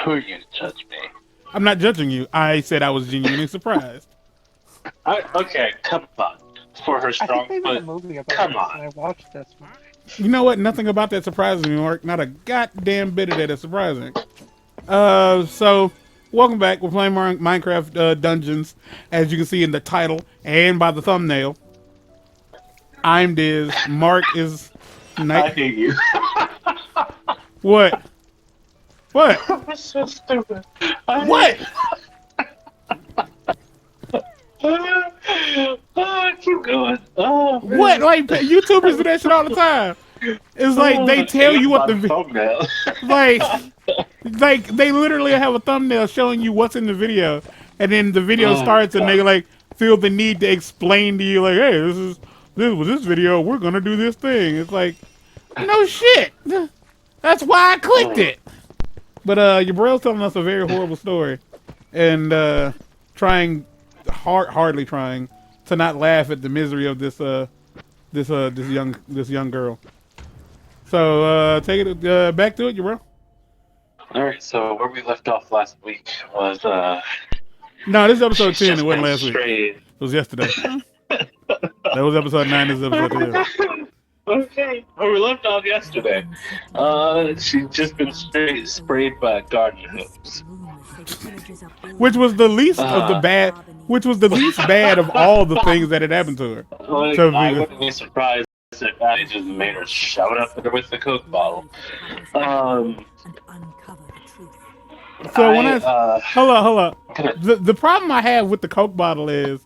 Who are you to judge me? I'm not judging you. I said I was genuinely surprised. Okay, come on. For her I think strong they made a foot, movie about come this, on. and I watched this movie. You know what? Nothing about that surprises me, Mark. Not a goddamn bit of that is surprising. So welcome back. We're playing Minecraft Dungeons, as you can see in the title and by the thumbnail. I'm Diz. Mark is I hate you. What? What? That's so stupid. What? Keep going. Oh, man. What? Like YouTubers do that shit all the time. It's like they tell you what the thumbnail. like they literally have a thumbnail showing you what's in the video, and then the video starts and they like feel the need to explain to you like, hey, this video, we're gonna do this thing. It's like, no shit. That's why I clicked it. But your bro's telling us a very horrible story, and hardly trying to not laugh at the misery of this young girl. So take it back to it, your bro. All right, so where we left off last week was No, this is episode 10. It wasn't last week. strayed. It was yesterday. That was episode 9. This is episode 10. Okay, where we left off yesterday. She's just been sprayed by garden hose. Which was the least of the bad. Which was the least bad of all the things that had happened to her. Like, So, I wouldn't be surprised if I just made her shout up at her with the Coke bottle. So when hold up. The problem I have with the Coke bottle is,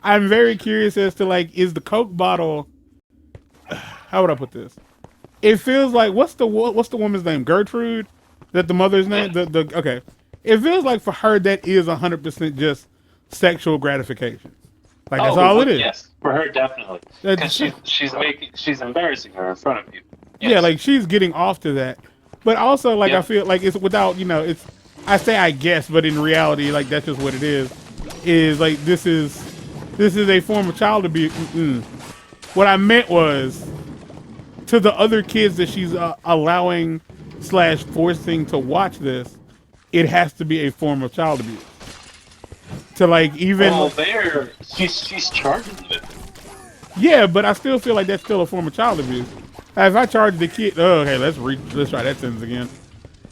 I'm very curious as to like, is the Coke bottle? How would I put this? It feels like what's the woman's name? Gertrude, that the mother's name. Okay. It feels like for her that is 100% just sexual gratification. Like that's all it is. Yes, for her definitely. Because she's embarrassing her in front of you. Yes. Yeah, like she's getting off to that. But also like I feel like it's without, it's I say I guess, but in reality, like that's just what it is. Is like this is a form of child abuse. What I meant was to the other kids that she's allowing / forcing to watch this, it has to be a form of child abuse. To like even. Well, she's charging them. Yeah, but I still feel like that's still a form of child abuse. If I charge the kid, okay, let's try that sentence again.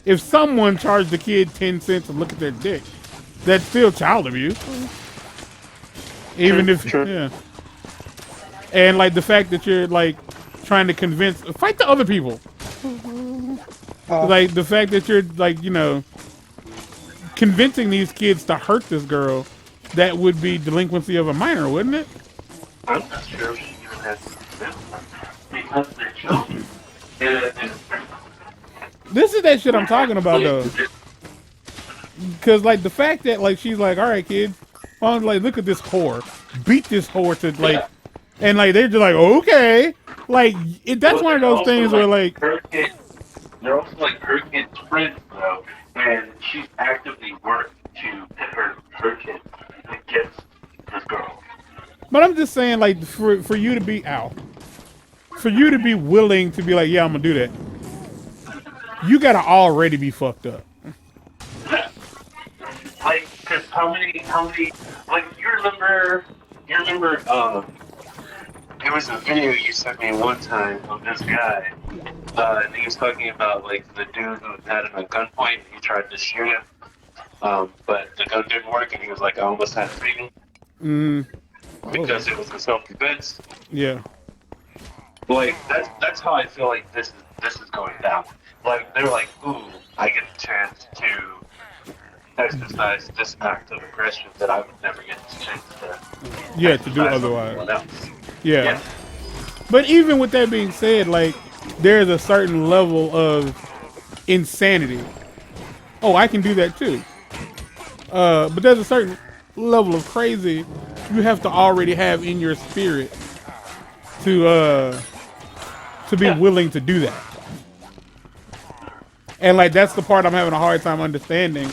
If someone charged the kid 10 cents to look at their dick, that's still child abuse. Even if, yeah. And like the fact that you're like trying to fight the other people. Like the fact that you're like, convincing these kids to hurt this girl, that would be delinquency of a minor, wouldn't it? I'm not sure if she even has because they're children. This is that shit I'm talking about though. Cause like the fact that like she's like, all right, kids, like look at this whore, beat this whore to like, and like they're just like, okay, like that's one of those things where like her kids, they're also like her kids' friends though, and she's actively worked to pit her kids against this girl. But I'm just saying, like, for you to be for you to be willing to be like, yeah, I'm gonna do that, you gotta already be fucked up. Like, cause how many, like, you remember, there was a video you sent me one time of this guy, and he was talking about, like, the dude who had him at gunpoint, and he tried to shoot him, but the gun didn't work, and he was like, I almost had to beat him. Because it was in self-defense. Yeah. Like that's how I feel like this is going down. Like they're like, ooh, I get a chance to exercise this act of aggression that I would never get the chance to. Yeah, to do otherwise. Yeah. Yeah. But even with that being said, like there's a certain level of insanity. Oh, I can do that too. But there's a certain level of crazy you have to already have in your spirit to be willing to do that. And like that's the part I'm having a hard time understanding,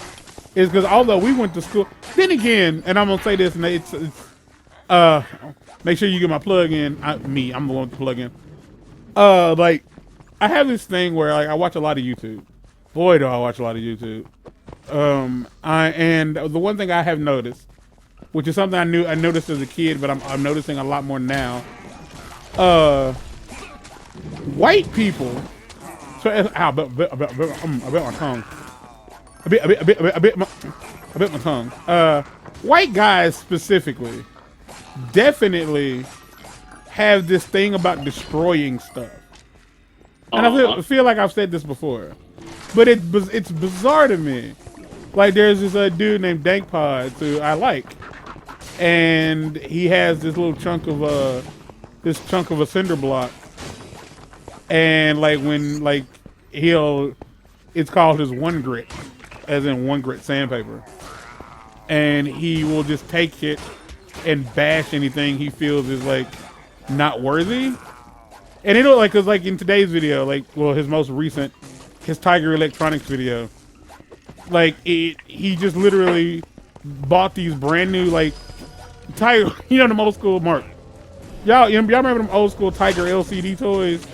is because although we went to school, then again, and I'm gonna say this, and it's make sure you get my plug in. I'm the one with the plug in. Like I have this thing where like I watch a lot of YouTube. Boy, do I watch a lot of YouTube. And the one thing I have noticed, which is something I noticed as a kid, but I'm noticing a lot more now. White people. So I bit my tongue. I bit my tongue. White guys specifically definitely have this thing about destroying stuff. And I feel like I've said this before, but it's bizarre to me. Like there's this dude named Dank Pods who I like, and he has this little chunk of a cinder block, and like when like it's called his one grit, as in one grit sandpaper, and he will just take it and bash anything he feels is like not worthy. And it'll like, cause like in today's video, like, well, his most recent, his Tiger Electronics video, like he just literally bought these brand new like Tiger, you know, them old school Mark. Y'all remember them old school Tiger LCD toys?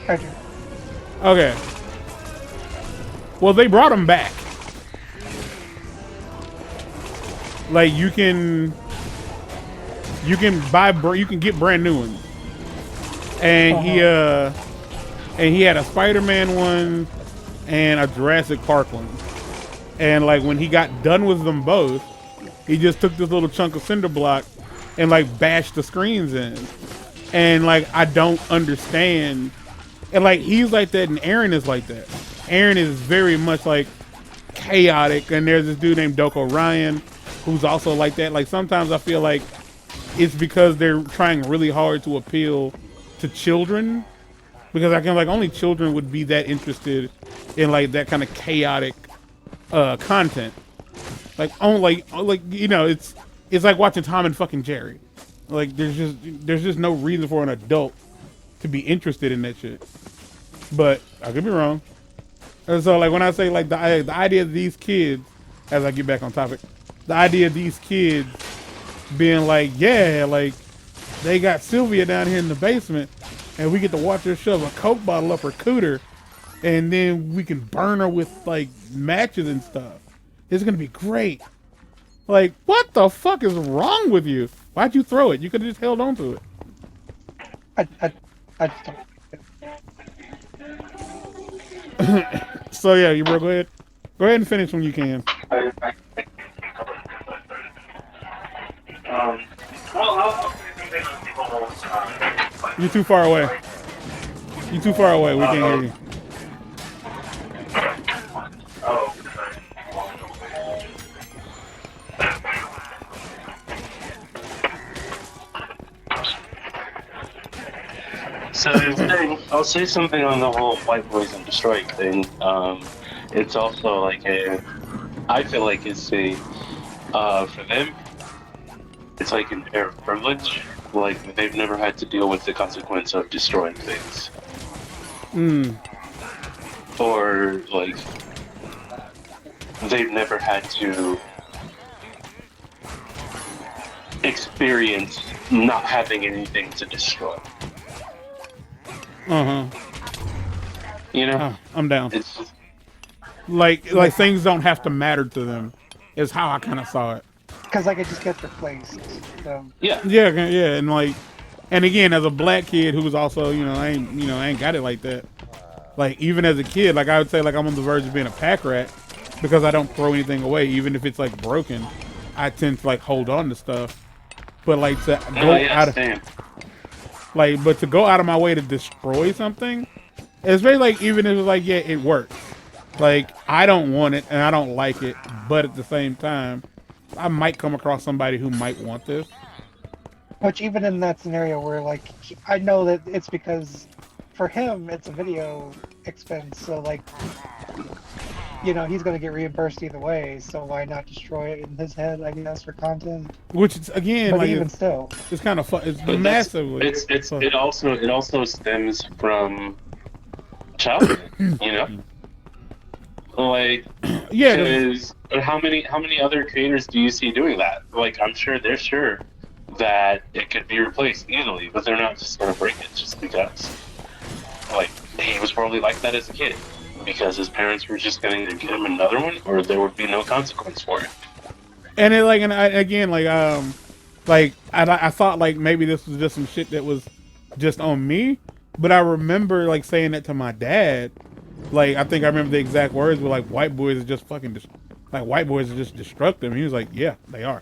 I do. Okay. Well, they brought them back. Like you can get brand new ones. And he had a Spider-Man one and a Jurassic Park one. And like when he got done with them both, he just took this little chunk of cinder block and like bashed the screens in. And like I don't understand. And like he's like that and Aaron is like that. Aaron is very much like chaotic, and there's this dude named Doko Ryan who's also like that. Like sometimes I feel like it's because they're trying really hard to appeal to children, because I can like only children would be that interested in like that kind of chaotic content. Like only like you know, it's like watching Tom and fucking Jerry. Like there's just no reason for an adult to be interested in that shit. But I could be wrong. And so like when I say like the idea of these kids, as I get back on topic, the idea of these kids being like, yeah, like they got Sylvia down here in the basement and we get to watch her shove a Coke bottle up her cooter and then we can burn her with like matches and stuff. It's gonna be great. Like, what the fuck is wrong with you? Why'd you throw it? You could have just held on to it. I just don't. So yeah, you bro, go ahead and finish when you can. You're too far away. We can't hear you. So I'll say something on the whole white boys and destroying thing. It's also like I feel like it's for them, it's like an air of privilege. Like they've never had to deal with the consequence of destroying things. Or like they've never had to experience not having anything to destroy. You know? I'm down. It's just, like things don't have to matter to them is how I kind of saw it. Because like it just gets replaced. So. yeah, and like, and again, as a black kid who was also, I ain't got it like that. Like even as a kid, like I would say, like I'm on the verge of being a pack rat because I don't throw anything away, even if it's like broken. I tend to like hold on to stuff, but like to go out of, but to go out of my way to destroy something, it's very like even if it's like it works. Like I don't want it and I don't like it, but at the same time, I might come across somebody who might want this. Which even in that scenario where like I know that it's because for him it's a video expense, so like he's gonna get reimbursed either way, so why not destroy it in his head, I guess, for content? Which is again, but like even still, it's kind of fun. It's massively. It also stems from childhood, Like, because how many other creators do you see doing that? Like, I'm sure they're sure that it could be replaced easily, but they're not just gonna break it just because. Like, he was probably like that as a kid. because his parents were just going to give him another one, or there would be no consequence for it. And it I thought like maybe this was just some shit that was just on me, but I remember like saying that to my dad. Like I think I remember the exact words were like, "White boys are just fucking white boys are just destructive." And he was like, "Yeah, they are."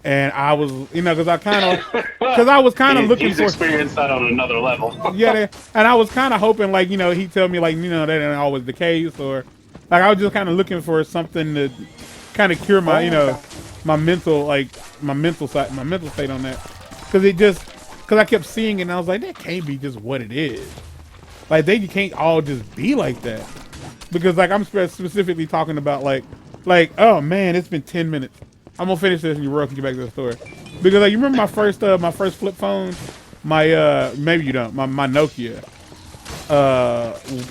And I was, because I was kind of looking he's for experienced that on another level. yeah, and I was kind of hoping like he'd tell me like that ain't always the case, or like I was just kind of looking for something to kind of cure my my mental state on that, because I kept seeing it and I was like, that can't be just what it is. Like they can't all just be like that, because like I'm specifically talking about like oh man, it's been 10 minutes. I'm gonna finish this and you can get back to the story. Because like you remember my first flip phone, maybe you don't, my Nokia,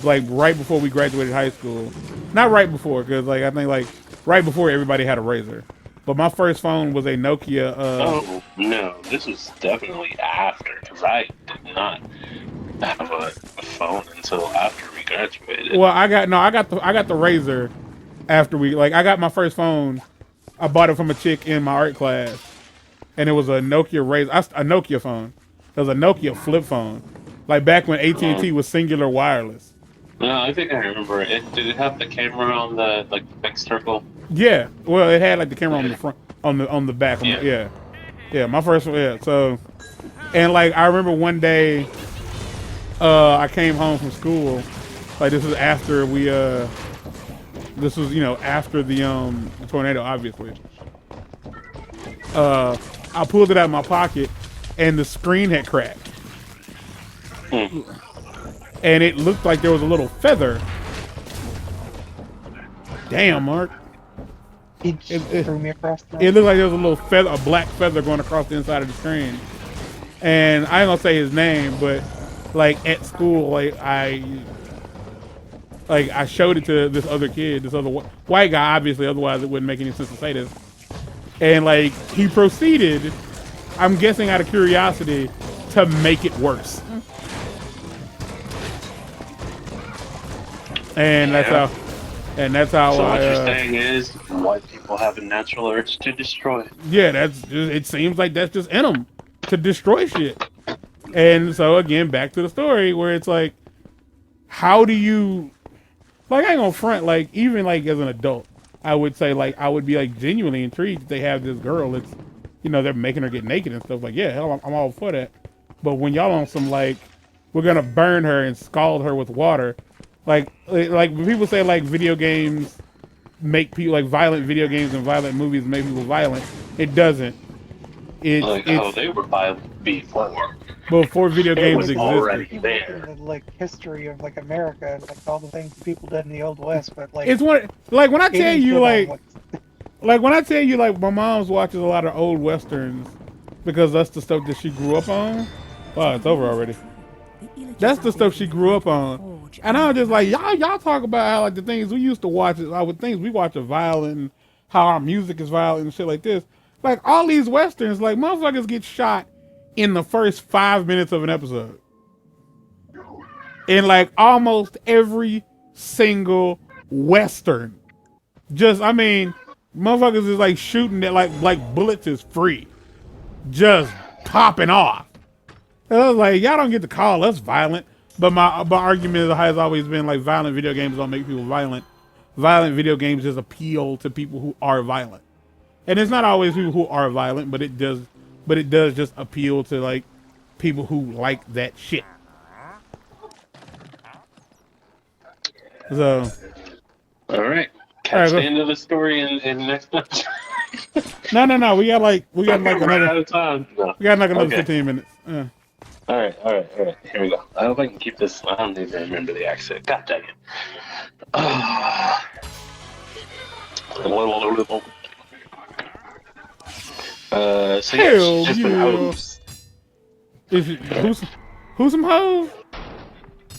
like right before we graduated high school. Not right before, because like I think like right before everybody had a Razor. But my first phone was a Nokia. Oh no, this was definitely after, because I did not have a phone until after we graduated. Well, I got the Razor after I got my first phone. I bought it from a chick in my art class, and it was a Nokia Razor, a Nokia phone. It was a Nokia flip phone, like back when AT&T was singular wireless. No, I think I remember it. Did it have the camera on the big circle? Yeah, well, it had like the camera on the front, on the back. Yeah, my first one. Yeah, so, and like I remember one day, I came home from school. Like this was after we This was, after the tornado, obviously. I pulled it out of my pocket, and the screen had cracked. And it looked like there was a little feather. Damn, Mark. He threw me across the room. It looked like there was a little feather, a black feather going across the inside of the screen. And I ain't gonna say his name, but like at school, I showed it to this other kid, this other white guy, obviously, otherwise it wouldn't make any sense to say this. And like he proceeded, I'm guessing out of curiosity, to make it worse. And that's how. So what you're saying is white people have a natural urge to destroy. Yeah, it seems like that's just in them, to destroy shit. And so again, back to the story where it's like, how do you? Like, I ain't gonna front, like, even, like, as an adult, I would say, like, I would be, like, genuinely intrigued if they have this girl that's, they're making her get naked and stuff. Like, yeah, hell, I'm all for that. But when y'all on some, like, we're gonna burn her and scald her with water, like when people say, like, video games make people, like, violent video games and violent movies make people violent, it doesn't. They were violent before. Before video games existed. Already there. The history of like America and like all the things people did in the Old West, but like it's one like when I tell you like my mom's watches a lot of old westerns because that's the stuff that she grew up on. Wow, it's over already. That's the stuff she grew up on, and I was just like y'all talk about how like the things we used to watch, things we watch are violent, and how our music is violent and shit like this. Like all these westerns, like motherfuckers get shot in the first 5 minutes of an episode. In like almost every single western. Motherfuckers is like shooting it like bullets is free. Just popping off. And I was like, y'all don't get to call us violent. But my argument has always been like violent video games don't make people violent. Violent video games just appeal to people who are violent. And it's not always people who are violent, but it does just appeal to like people who like that shit. So, all right. Catch the end of the story in next month. No. We got like another. Out of time. No. We got like another 15 minutes. All right. Here we go. I hope I can keep this. I don't even remember the accent. God dang it. So yeah, she's just been hosed. Who's some hoes?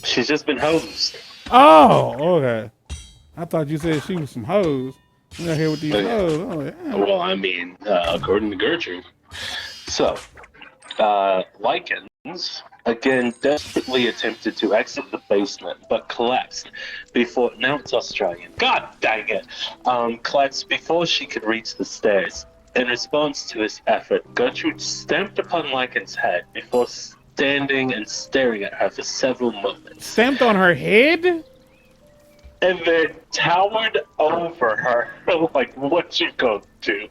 She's just been hosed. Oh, okay. I thought you said she was some hoes. I'm not here with these hoes. Oh, yeah. Well, I mean, according to Gertrude. So, lichens Again, desperately attempted to exit the basement, but collapsed before. Now it's Australian. God dang it! Collapsed before she could reach the stairs. In response to his effort, Gertrude stamped upon Lycan's head before standing and staring at her for several moments. Stamped on her head? And then towered over her, like, what you gonna do?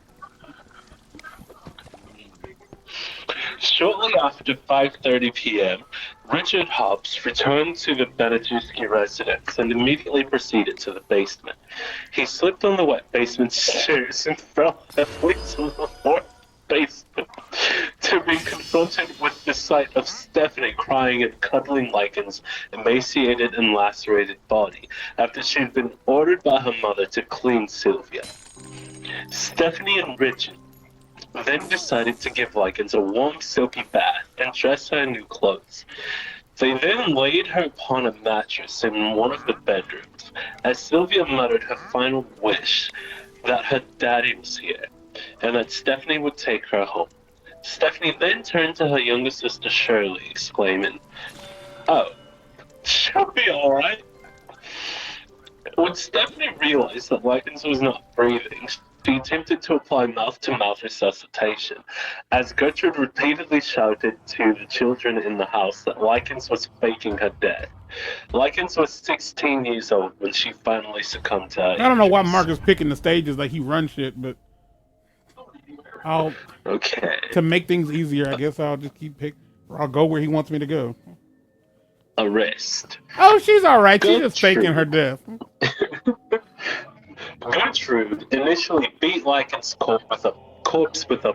Shortly after 5:30 p.m., Richard Hobbs returned to the Benedusky residence and immediately proceeded to the basement. He slipped on the wet basement stairs and fell heavily to the fourth basement to be confronted with the sight of Stephanie crying and cuddling Lycan's emaciated and lacerated body after she'd been ordered by her mother to clean Sylvia. Stephanie and Richard then decided to give Lycans a warm, silky bath and dress her in new clothes. They then laid her upon a mattress in one of the bedrooms, as Sylvia muttered her final wish that her daddy was here, and that Stephanie would take her home. Stephanie then turned to her younger sister Shirley, exclaiming, "Oh, she'll be alright." When Stephanie realized that Lycans was not breathing, she attempted to apply mouth-to-mouth resuscitation, as Gertrude repeatedly shouted to the children in the house that Lycans was faking her death. Lycans was 16 years old when she finally succumbed to her I don't know why injuries. Mark is picking the stages like he runs shit, but Okay. to make things easier, I guess I'll just I'll go where he wants me to go. Arrest. Oh, she's all right. She's just Gertrude. faking her death. Gertrude initially beat Lycan's corpse with a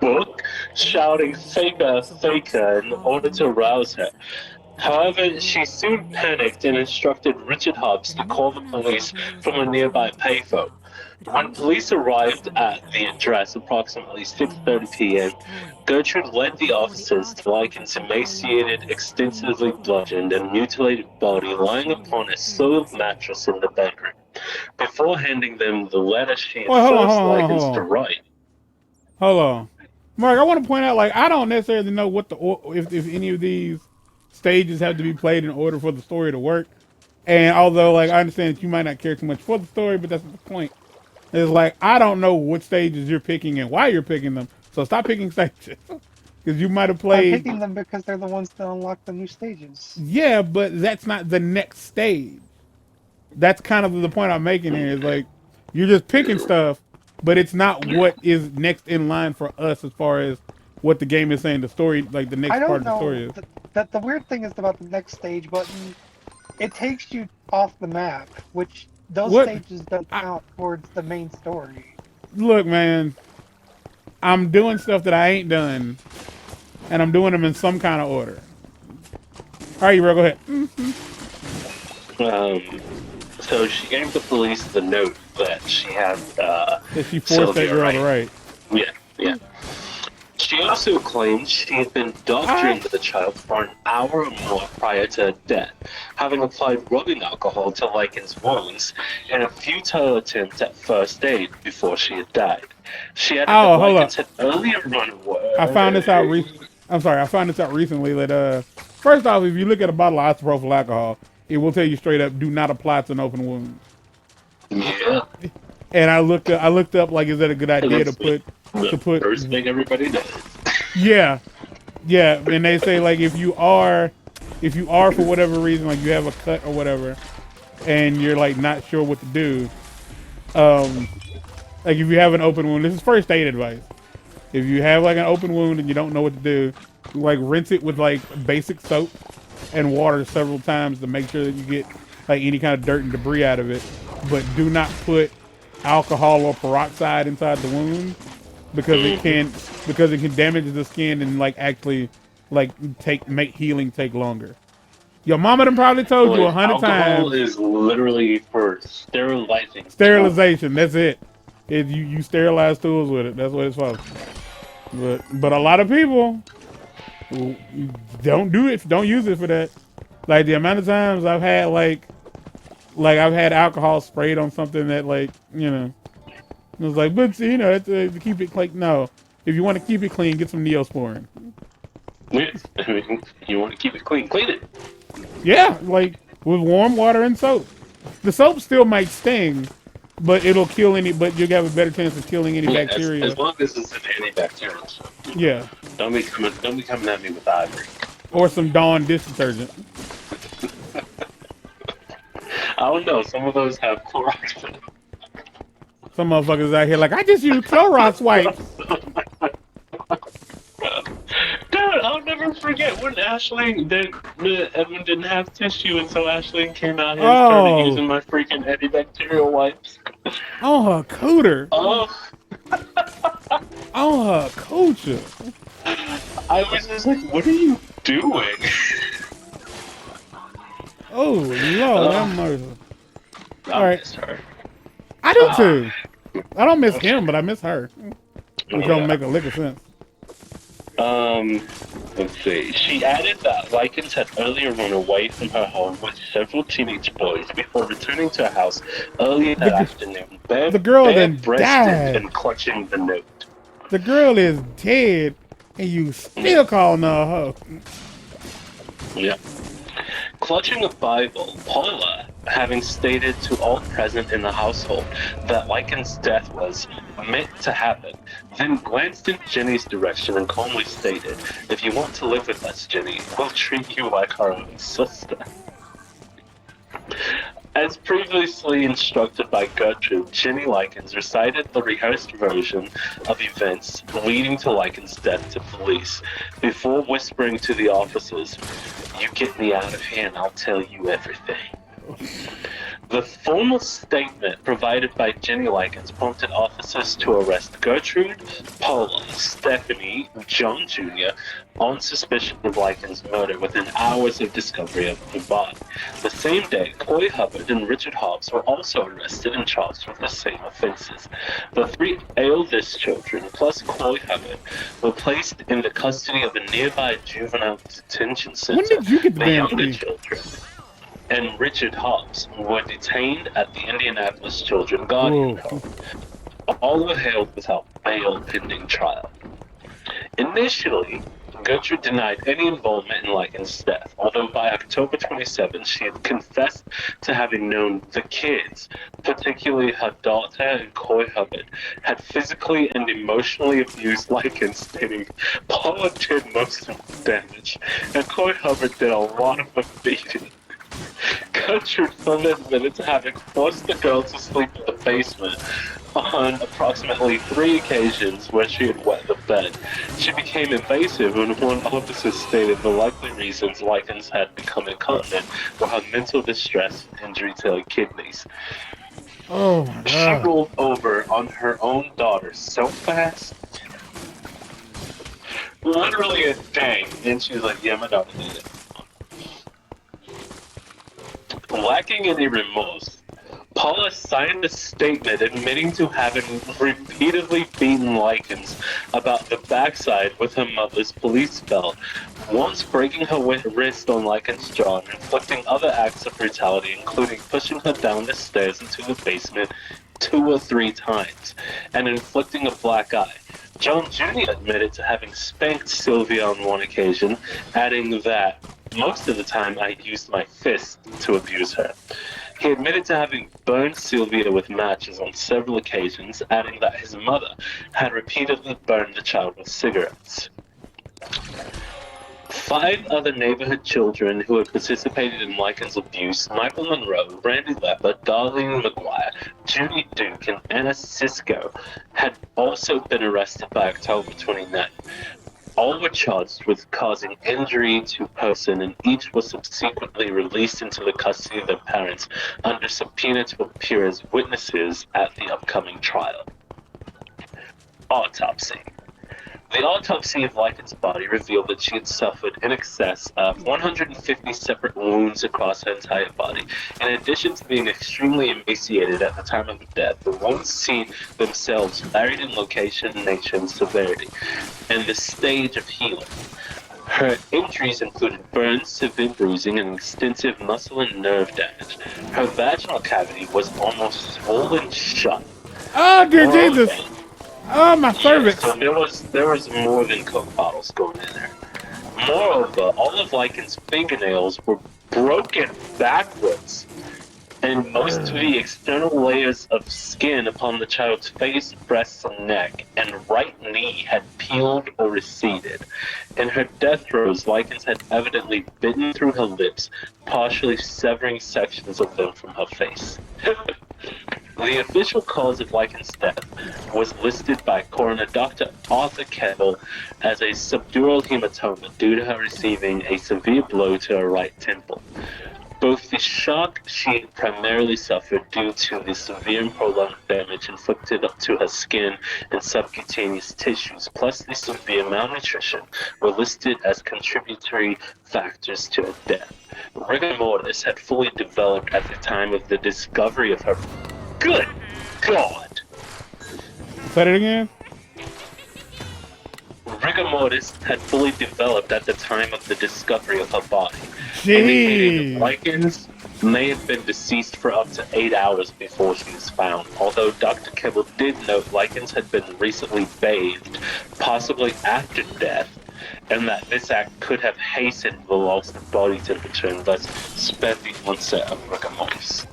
book, shouting "Faker, faker" in order to rouse her. However, she soon panicked and instructed Richard Hobbs to call the police from a nearby payphone. When police arrived at the address approximately 6:30 p.m., Gertrude led the officers to Lycan's emaciated, extensively bludgeoned, and mutilated body lying upon a soiled mattress in the bedroom, before handing them the letter she had forced Lycans to write. Hold on. Mark, I want to point out, like, I don't necessarily know what if any of these stages have to be played in order for the story to work. And although, like, I understand that you might not care too much for the story, but that's the point. It's like, I don't know what stages you're picking and why you're picking them. So stop picking stages. Because you might have played... I'm picking them because they're the ones that unlock the new stages. Yeah, but that's not the next stage. That's kind of the point I'm making here. Is like, you're just picking stuff, but it's not what is next in line for us as far as what the game is saying the story, like the next part of the story is. That the weird thing is about the next stage button, it takes you off the map, which those stages don't count towards the main story. Look, man, I'm doing stuff that I ain't done, and I'm doing them in some kind of order. All right, you ready? Go ahead. So she gave the police the note that she had. That she forced that girl to write. Yeah. She also claimed she had been doctoring the child for an hour or more prior to her death, having applied rubbing alcohol to Lycan's wounds in a futile attempt at first aid before she had died. She had Lycans had earlier run away. I found this out recently that first off, if you look at a bottle of isopropyl alcohol, it will tell you straight up, do not apply to an open wound. Yeah. And I looked up like, is that a good idea to put first thing everybody does. Yeah, and they say like if you are for whatever reason, like you have a cut or whatever, and you're like not sure what to do, like if you have an open wound, this is first aid advice. If you have like an open wound and you don't know what to do, like rinse it with like basic soap and water several times to make sure that you get like any kind of dirt and debris out of it, but do not put alcohol or peroxide inside the wound because it can damage the skin and like actually like make healing take longer. Your mama done probably told you 100 times. Alcohol is literally for sterilizing. Sterilization, that's it. You sterilize tools with it. That's what it's for. But a lot of people don't use it for that. Like the amount of times I've had like I've had alcohol sprayed on something that like, you know, it was like, but you know, to keep it like, no. If you want to keep it clean, get some Neosporin. Yeah, I mean, you want to keep it clean, clean it. Yeah, like with warm water and soap. The soap still might sting, but it'll kill any. But you have a better chance of killing any Yeah, bacteria. as long as it's an antibacterial soap. Yeah, Don't be coming at me with ivory. or some Dawn dish detergent. I don't know. Some of those have Clorox in them. Some motherfuckers out here like I just use Clorox wipes. Dude, I'll never forget when Edwin didn't have tissue, and so Ashley came out here and started using my freaking antibacterial wipes. On her cooter. Oh, On her coocher. I was just like, what are you doing? Oh, Lord have mercy. All right. Miss her. I do too. I don't miss him, but I miss her. Which don't make a lick of sense. Let's see. She added that Lycans had earlier run away from her home with several teenage boys before returning to her house early that afternoon. The girl then died and clutching the note. The girl is dead, and you still calling her a hoe. Yeah. Clutching a Bible, Paula, having stated to all present in the household that Lycan's death was meant to happen, then glanced in Jenny's direction and calmly stated, "If you want to live with us, Jenny, we'll treat you like our own sister." As previously instructed by Gertrude, Jenny Likens recited the rehearsed version of events leading to Likens' death to police, before whispering to the officers, "You get me out of here and I'll tell you everything." The formal statement provided by Jenny Likens prompted officers to arrest Gertrude, Paula, Stephanie, John Jr. on suspicion of Likens' murder within hours of discovery of the body. The same day, Coy Hubbard and Richard Hobbs were also arrested and charged with the same offenses. The three eldest children, plus Coy Hubbard, were placed in the custody of a nearby juvenile detention center. When did you get the damn younger key? children and Richard Hobbs were detained at the Indianapolis Children Guardian Home. All were held without bail pending trial. Initially, Gertrude denied any involvement in Lycan's death, although by October 27th she had confessed to having known the kids, particularly her daughter and Coy Hubbard, had physically and emotionally abused Lycan, stating Paula did most of the damage, and Coy Hubbard did a lot of the beating. Gertrude further admitted to having forced the girl to sleep in the basement on approximately 3 occasions where she had wet the bed. She became invasive when one officer stated the likely reasons Lycans had become incontinent were her mental distress and injury to her kidneys. Oh my She God. rolled over on her own daughter so fast. Literally a dang. And she was like, yeah, my daughter did it. Lacking any remorse, Paula signed a statement admitting to having repeatedly beaten Lycans about the backside with her mother's police belt, once breaking her wrist on Lycan's jaw and inflicting other acts of brutality, including pushing her down the stairs into the basement 2 or 3 times, and inflicting a black eye. John Jr. admitted to having spanked Sylvia on one occasion, adding that, "Most of the time I used my fist to abuse her." He admitted to having burned Sylvia with matches on several occasions, adding that his mother had repeatedly burned the child with cigarettes. 5 other neighborhood children who had participated in Lycan's abuse, Michael Monroe, Brandy Lepper, Darlene McGuire, Judy Duke, and Anna Sisko, had also been arrested by October 29th. All were charged with causing injury to a person, and each was subsequently released into the custody of their parents under subpoena to appear as witnesses at the upcoming trial. Autopsy. The autopsy of Lycan's body revealed that she had suffered in excess of 150 separate wounds across her entire body. In addition to being extremely emaciated at the time of her death, the wounds seen themselves varied in location, nature, and severity, and the stage of healing. Her injuries included burns, severe bruising, and extensive muscle and nerve damage. Her vaginal cavity was almost swollen shut. Oh, dear Jesus. Oh, my cervix. So there was more than Coke bottles going in there. Moreover, all of Lycan's fingernails were broken backwards, and most of the external layers of skin upon the child's face, breasts, and neck, and right knee had peeled or receded. In her death throes, Lycans had evidently bitten through her lips, partially severing sections of them from her face. The official cause of Lycan's death was listed by coroner Dr. Arthur Kettle as a subdural hematoma due to her receiving a severe blow to her right temple. Both the shock she had primarily suffered due to the severe and prolonged damage inflicted to her skin and subcutaneous tissues, plus the severe malnutrition, were listed as contributory factors to her death. Rigor mortis had fully developed at the time of the discovery of her. Good God! Say it again? Rigor mortis had fully developed at the time of the discovery of her body, Jeez. indicating that Lycans may have been deceased for up to 8 hours before she was found, although Dr. Kibble did note Lycans had been recently bathed, possibly after death, and that this act could have hastened the loss of body temperature and thus sped the onset of rigor mortis.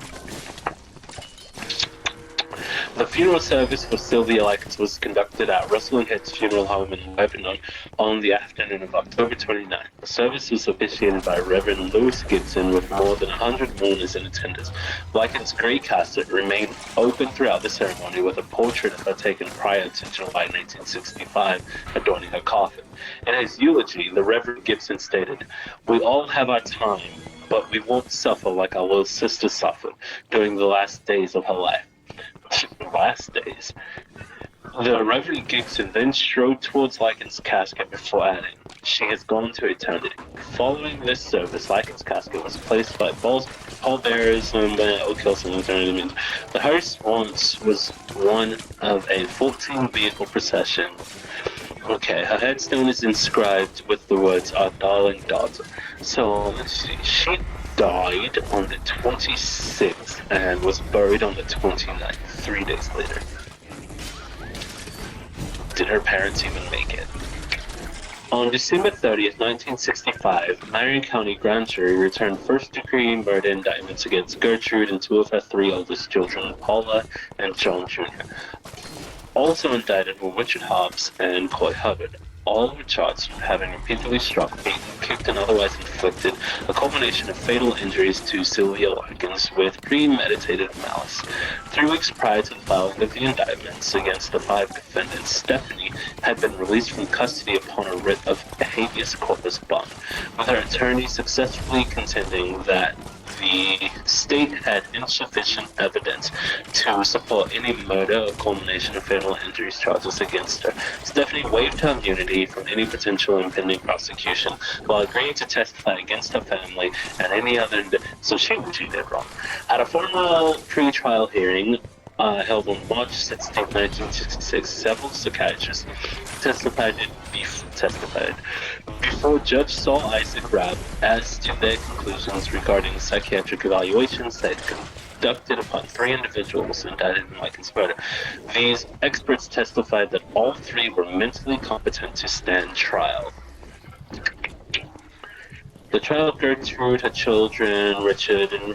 The funeral service for Sylvia Lycans was conducted at Russell and Head's funeral home in Lebanon on the afternoon of October 29th. The service was officiated by Reverend Louis Gibson with more than 100 mourners in attendance. Lycans' grey casket remained open throughout the ceremony with a portrait of her taken prior to July 1965 adorning her coffin. In his eulogy, the Reverend Gibson stated, "We all have our time, but we won't suffer like our little sister suffered during the last days of her life." Last days. The Reverend Gibson then strode towards Lycan's casket before adding, "She has gone to eternity." Following this service, Lycan's casket was placed by pallbearers and Oak Hill Cemetery. The hearse once was one of a 14-vehicle procession. Okay, her headstone is inscribed with the words, "Our darling daughter." So, let's see, she died on the 26th and was buried on the 29th, 3 days later. Did her parents even make it? On December 30th, 1965, Marion County Grand Jury returned first-degree murder indictments against Gertrude and two of her three oldest children, Paula and John Jr. Also indicted were Richard Hobbs and Coy Hubbard. All were charged with having repeatedly struck, beaten, kicked, and otherwise inflicted a culmination of fatal injuries to Sylvia Lycans with premeditated malice. 3 weeks prior to the filing of the indictments against the 5 defendants, Stephanie had been released from custody upon a writ of habeas corpus bond, with her attorney successfully contending that the state had insufficient evidence to support any murder or culmination of fatal injuries charges against her. Stephanie waived her immunity from any potential impending prosecution while agreeing to testify against her family and any other. So she did wrong. At a formal pre-trial hearing held on March 16, 1966, several psychiatrists testified before Judge Saul Isaac Rabb as to their conclusions regarding psychiatric evaluations they had conducted upon 3 individuals indicted in Lycan's murder. These experts testified that all 3 were mentally competent to stand trial. The trial of Gertrude, her children, Richard, and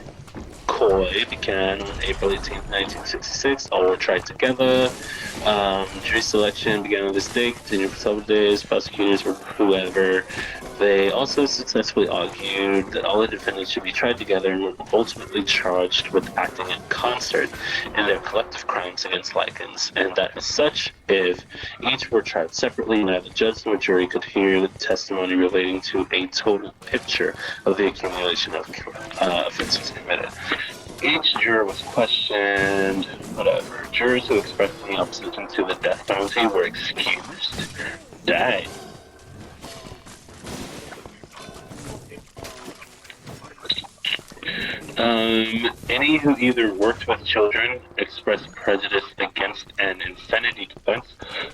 Coy began on April 18, 1966. All were tried together. Jury selection began on this day, continued for several days. Prosecutors were whoever. They also successfully argued that all the defendants should be tried together and were ultimately charged with acting in concert in their collective crimes against Lycans, and that as such, if each were tried separately, neither judge nor jury could hear the testimony relating to a total picture of the accumulation of offenses committed. Each juror was questioned, whatever. Jurors who expressed any opposition to the death penalty were excused. Dang. Any who either worked with children, expressed prejudice against an insanity defense,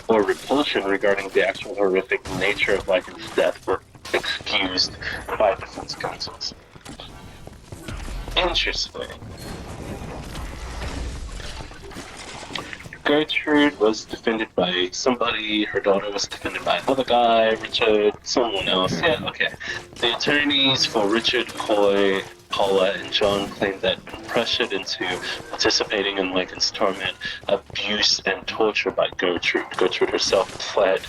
or repulsion regarding the actual horrific nature of Lycan's death were excused by defense counsels. Interesting. Gertrude was defended by somebody, her daughter was defended by another guy, Richard, someone else. Yeah, okay. The attorneys for Richard, Coy, Paula, and John claimed that been pressured into participating in Lincoln's torment, abuse, and torture by Gertrude. Gertrude herself pled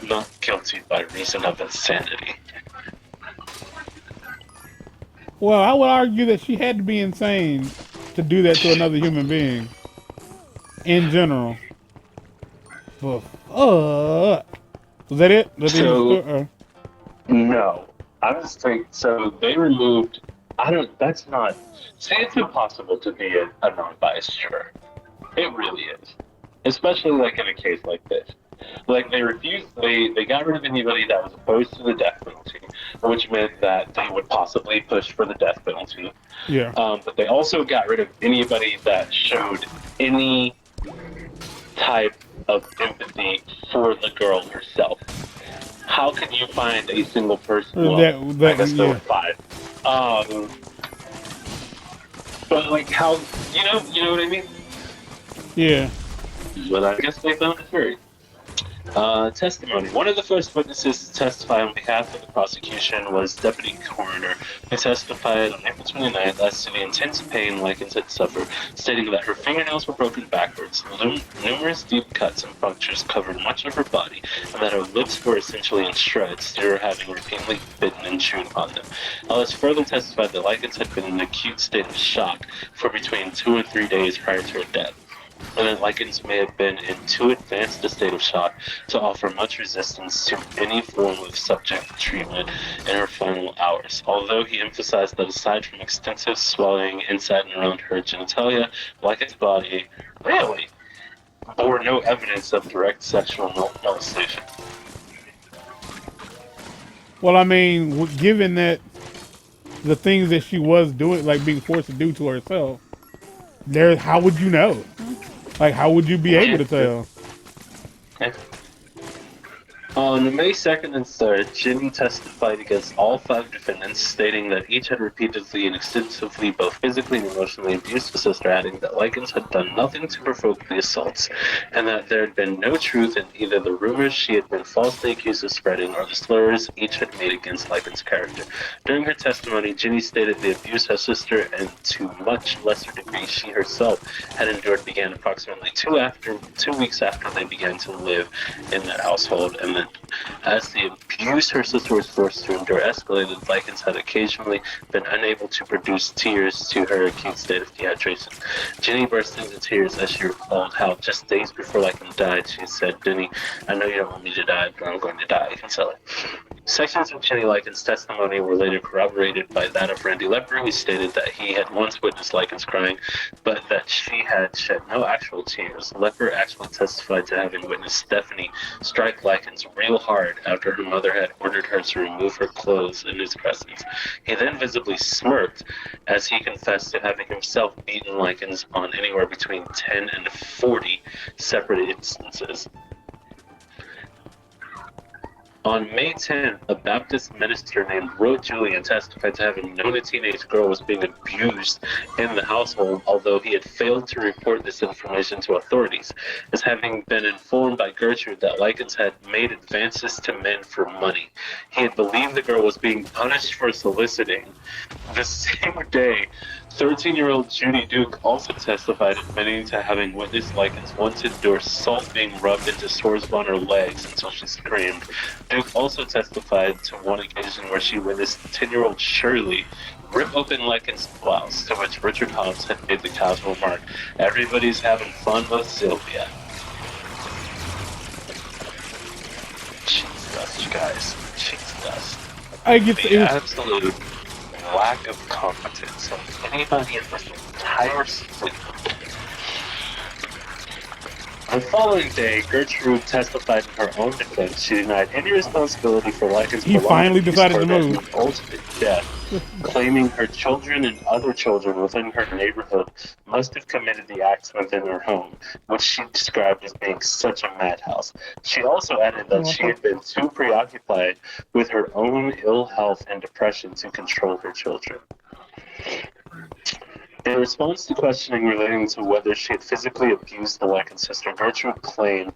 not guilty by reason of insanity. Well, I would argue that she had to be insane to do that to another human being. In general. But fuck. Was that it? No. I was thinking, so they removed, that's not, say it's impossible to be a non-biased juror. It really is. Especially like in a case like this. Like they got rid of anybody that was opposed to the death penalty, which meant that they would possibly push for the death penalty. Yeah. But they also got rid of anybody that showed any type of empathy for the girl herself. How can you find a single person? Well, I guess there were 5. But like how, you know what I mean? Yeah. But I guess they found it very. Testimony. One of the first witnesses to testify on behalf of the prosecution was Deputy Coroner, who testified on April 29th as to the intense pain Likens had suffered, stating that her fingernails were broken backwards, numerous deep cuts and punctures covered much of her body, and that her lips were essentially in shreds due to her having repeatedly bitten and chewed on them. Ellis further testified that Likens had been in an acute state of shock for between 2 and 3 days prior to her death, and that Likens may have been in too advanced a state of shock to offer much resistance to any form of subject treatment in her final hours. Although he emphasized that aside from extensive swelling inside and around her genitalia, Likens' body really bore no evidence of direct sexual molestation. Well, I mean, given that the things that she was doing, like being forced to do to herself, how would you know? Like, how would you be able to tell? Okay. On May 2nd and 3rd, Ginny testified against all 5 defendants, stating that each had repeatedly and extensively both physically and emotionally abused the sister, adding that Likens had done nothing to provoke the assaults, and that there had been no truth in either the rumors she had been falsely accused of spreading or the slurs each had made against Likens' character. During her testimony, Ginny stated the abuse her sister, and to much lesser degree she herself, had endured began approximately 2 weeks after they began to live in that household, and that as the abuse her sister was forced to endure escalated, Likens had occasionally been unable to produce tears to her acute state of dehydration. Ginny burst into tears as she recalled how just days before Likens died, she said, "Denny, I know you don't want me to die, but I'm going to die. I can sell it." Sections of Ginny Likens' testimony were later corroborated by that of Randy Lepper, who stated that he had once witnessed Likens crying, but that she had shed no actual tears. Lepper actually testified to having witnessed Stephanie strike Likens real hard after her mother had ordered her to remove her clothes in his presence. He then visibly smirked as he confessed to having himself beaten Likens on anywhere between 10 and 40 separate instances. On May 10th, a Baptist minister named Roy Julian testified to having known a teenage girl was being abused in the household, although he had failed to report this information to authorities, as having been informed by Gertrude that Likens had made advances to men for money. He had believed the girl was being punished for soliciting. The same day, 13-year-old Judy Duke also testified, admitting to having witnessed Likens once endure salt being rubbed into sores on her legs until she screamed. Duke also testified to one occasion where she witnessed 10-year-old Shirley rip open Likens' blouse, to which Richard Hobbs had made the casual remark, "Everybody's having fun with Sylvia." Cheese dust, you guys. Cheese dust. I get the absolute lack of competence of anybody in this entire season. On the following day, Gertrude testified in her own defense. She denied any responsibility for Likens' He finally decided to move. Ultimate death, claiming her children and other children within her neighborhood must have committed the acts within her home, which she described as being such a madhouse. She also added that she had been too preoccupied with her own ill health and depression to control her children. In response to questioning relating to whether she had physically abused the Lycan's sister, Gertrude claimed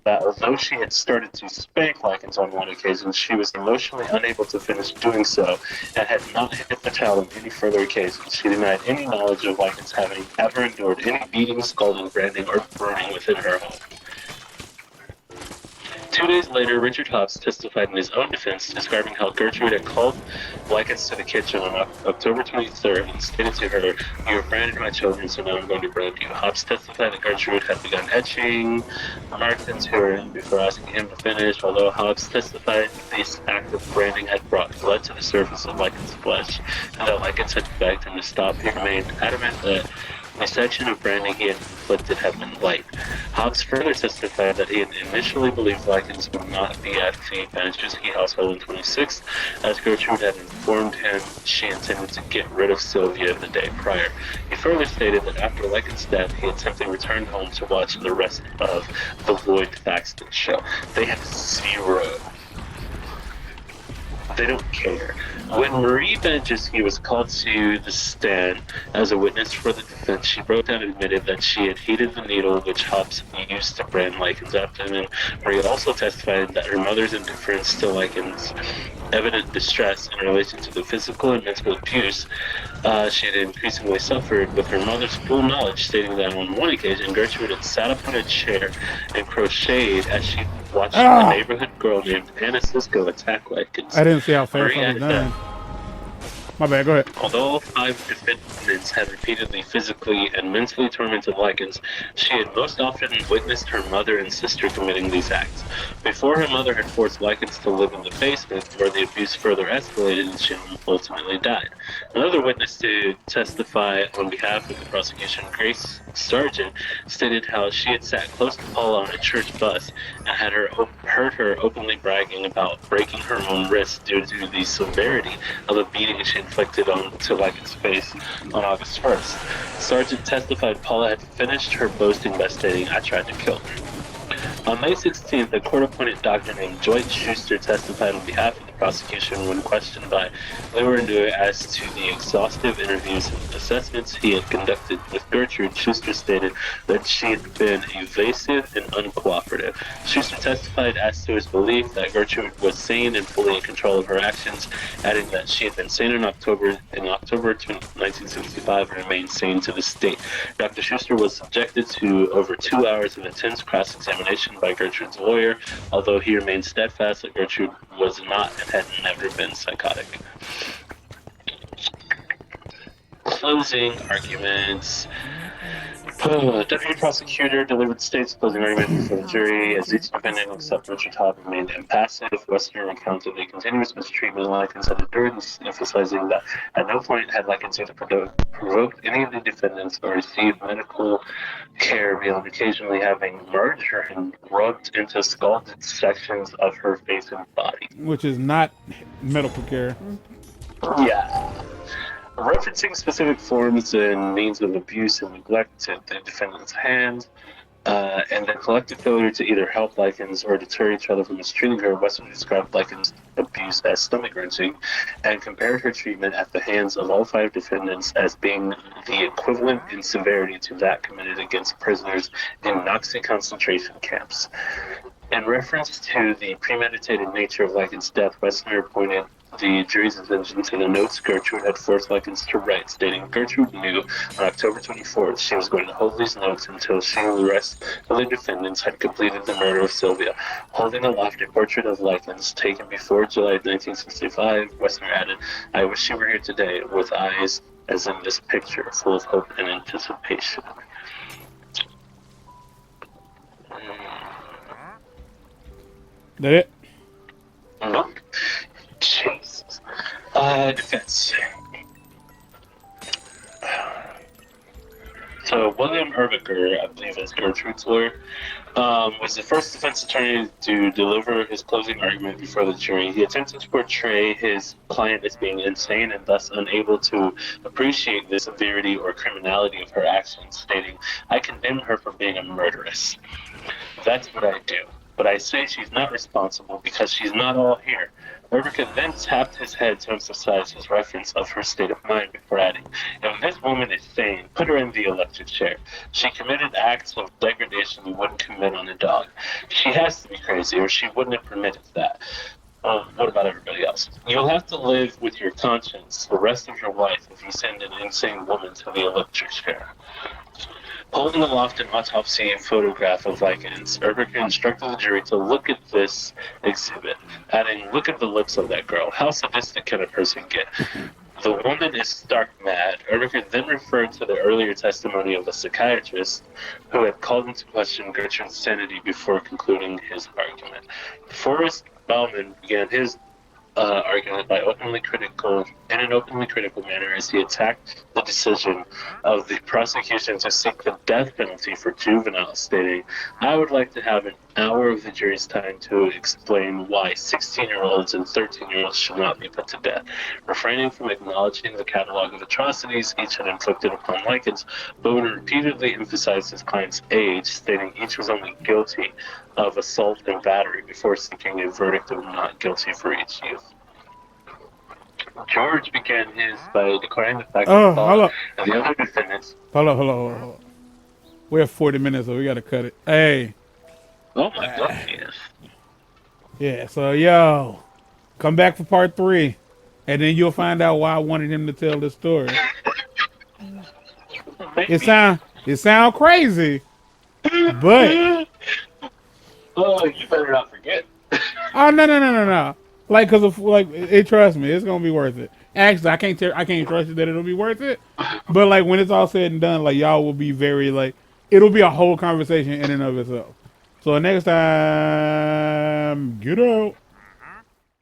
that although she had started to spank Lycans on one occasion, she was emotionally unable to finish doing so and had not hit the child on any further occasions. She denied any knowledge of Lycans having ever endured any beating, scalding, branding, or burning within her home. 2 days later, Richard Hobbs testified in his own defense, describing how Gertrude had called Lycans to the kitchen on October 23rd and stated to her, "You have branded my children, so now I'm going to brand you." Hobbs testified that Gertrude had begun etching marks into her before asking him to finish, although Hobbs testified this act of branding had brought blood to the surface of Lycans' flesh, and that Lycans had begged him to stop. He remained adamant that the section of branding he had inflicted had been light. Hobbs further testified that he had initially believed Lycans would not be at the Dizz2K household on 26th, as Gertrude had informed him she intended to get rid of Slyvia the day prior. He further stated that after Lycans' death, he had simply returned home to watch the rest of the Lloyd Thaxton show. They had zero. They don't care. When Marie Banjewski was called to the stand as a witness for the defense, she broke down and admitted that she had heated the needle which Hobbs used to brand Lycans' abdomen. Marie also testified that her mother's indifference to Lycans' evident distress in relation to the physical and mental abuse she had increasingly suffered, with her mother's full knowledge, stating that on one occasion Gertrude had sat up on a chair and crocheted as she watched a neighborhood girl named Anna Cisco attack Lycans. I didn't see how fast I was done. My bad, go ahead. Although all 5 defendants had repeatedly physically and mentally tormented Lycans, she had most often witnessed her mother and sister committing these acts. Before her mother had forced Lycans to live in the basement, where the abuse further escalated and she ultimately died. Another witness to testify on behalf of the prosecution, Grace Sargent, stated how she had sat close to Paula on a church bus and had heard her openly bragging about breaking her own wrist due to the severity of the beating she inflicted onto Lycan's face on August 1st. Sargent testified Paula had finished her boasting by stating, "I tried to kill her." On May 16th, a court-appointed doctor named Dwight Schuster testified on behalf of the prosecution when questioned by Leeuwenhoek as to the exhaustive interviews and assessments he had conducted with Gertrude. Schuster stated that she had been evasive and uncooperative. Schuster testified as to his belief that Gertrude was sane and fully in control of her actions, adding that she had been sane in October 1965 and remained sane to this date. Dr. Schuster was subjected to over 2 hours of intense cross-examination by Gertrude's lawyer, although he remained steadfast that Gertrude was not and had never been psychotic. Closing arguments. Deputy prosecutor delivered state's closing argument before the jury. As each defendant except Richard Hobb remained impassive, Westerner recounted the continuous mistreatment Lycans had endured, emphasizing that at no point had Lycans either provoked any of the defendants or received medical care beyond occasionally having merged her and rubbed into scalded sections of her face and body. Which is not medical care. Yeah. Referencing specific forms and means of abuse and neglect at the defendant's hand, and the collective failure to either help Lycans or deter each other from mistreating her, Weston described Lycans' abuse as stomach-wrenching and compared her treatment at the hands of all 5 defendants as being the equivalent in severity to that committed against prisoners in Nazi concentration camps. In reference to the premeditated nature of Lycans' death, Westerner pointed the jury's attention to the notes Gertrude had forced Lycans to write, stating Gertrude knew on October 24th she was going to hold these notes until she and the rest of the defendants had completed the murder of Slyvia. Holding aloft a portrait of Lycans taken before July 1965, Westerner added, "I wish she were here today, with eyes as in this picture, full of hope and anticipation." That it? No. Jesus. Defense. So William Erbiger, I believe is Gertrude's lawyer, was the first defense attorney to deliver his closing argument before the jury. He attempted to portray his client as being insane and thus unable to appreciate the severity or criminality of her actions, stating, "I condemn her for being a murderess. That's what I do. But I say she's not responsible because she's not all here. Urbica then tapped his head to emphasize his reference of her state of mind before adding, "If this woman is sane, put her in the electric chair. She committed acts of degradation you wouldn't commit on a dog. She has to be crazy, or she wouldn't have permitted that. What about everybody else? You'll have to live with your conscience the rest of your life if you send an insane woman to the electric chair." Holding aloft an autopsy photograph of Vikings, Urbica instructed the jury to look at this exhibit, adding, "Look at the lips of that girl. How sadistic can a person get? The woman is stark mad." Urbica then referred to the earlier testimony of the psychiatrist who had called into question Gertrude's sanity before concluding his argument. Forrest Bauman began his argument by in an openly critical manner as he attacked the decision of the prosecution to seek the death penalty for juveniles, stating, "I would like to have an hour of the jury's time to explain why 16-year-olds and 13-year-olds should not be put to death." Refraining from acknowledging the catalog of atrocities each had inflicted upon Lycans, Bowman repeatedly emphasized his client's age, stating each was only guilty of assault and battery before seeking a verdict of not guilty for each youth. George began his by declaring the fact that Paul and the other defendants. Hold on. We have 40 minutes, so we gotta cut it. Hey. Oh my goodness. Yeah, so yo, come back for part 3, and then you'll find out why I wanted him to tell this story. It sound crazy, but oh, you better not forget. oh no. Like, trust me, it's gonna be worth it. Actually, I can't trust you that it'll be worth it. But like when it's all said and done, like y'all will be very it'll be a whole conversation in and of itself. So next time, get out.